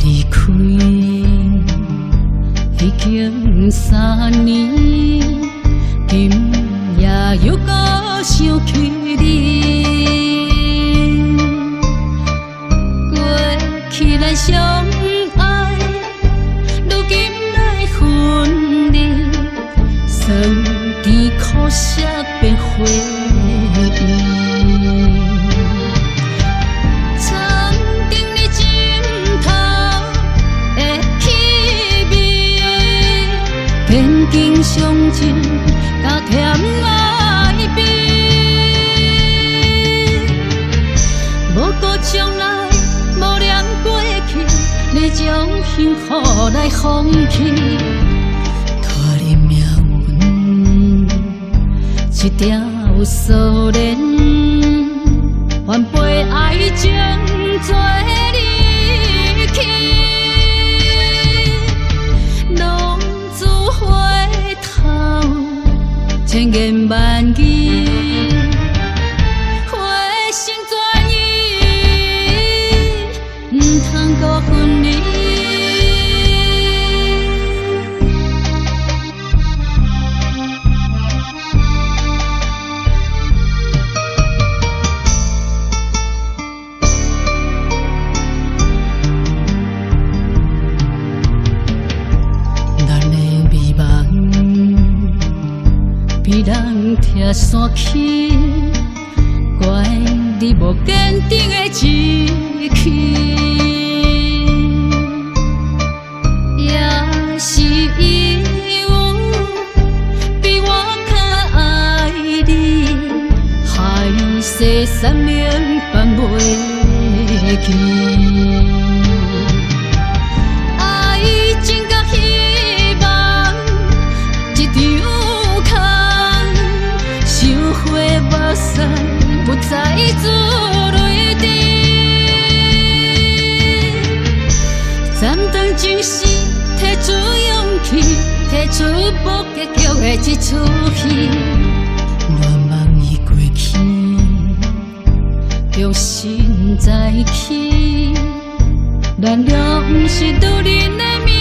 离开，已经3年，今夜又搁想起你。过去咱相爱，如今来分离，酸甜苦涩变回忆。 天经相情，甲甜爱比，无顾将来，无念过去，你将幸福来放弃，拖你命运一条锁链，换陪爱情做离去。 千言万语，回心转意，唔通搁分离。咱的美梦。 被人拆散去，怪你无坚定的志气，也是因比我较爱你，害世3年放袂记。爱情甲希望一场。 目屎不再自泪滴，暂停真是提出勇气，提出无结局的一出戏。乱梦已过去，重新再起，难了不是拄人的命。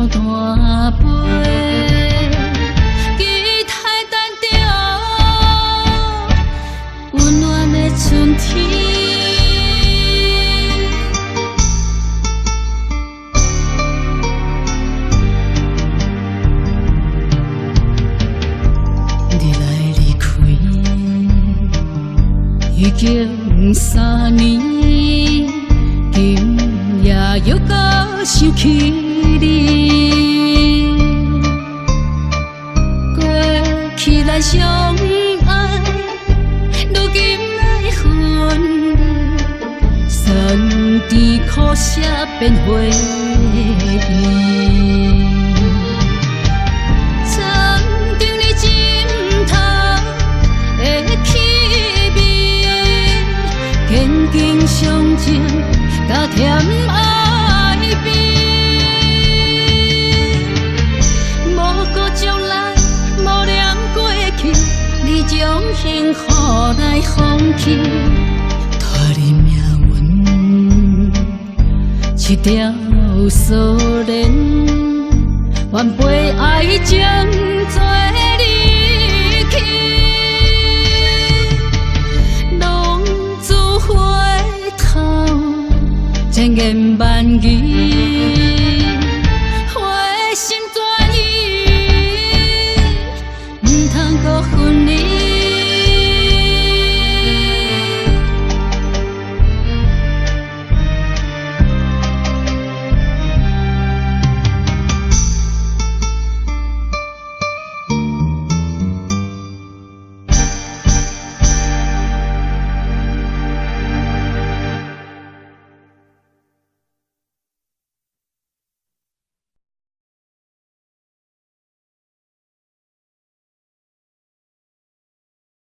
大杯，期待等着温暖的春天。你来离开，已经3年，今夜又搁想起你。 咱相爱，如今来分离，酸甜苦涩变回忆。曾经你心头的气味，坚定相情，甲甜爱比，无顾将来，无念。 你将幸福来放弃，拖你命运一条锁链，换陪爱情做离去，浪子回头，千言万语。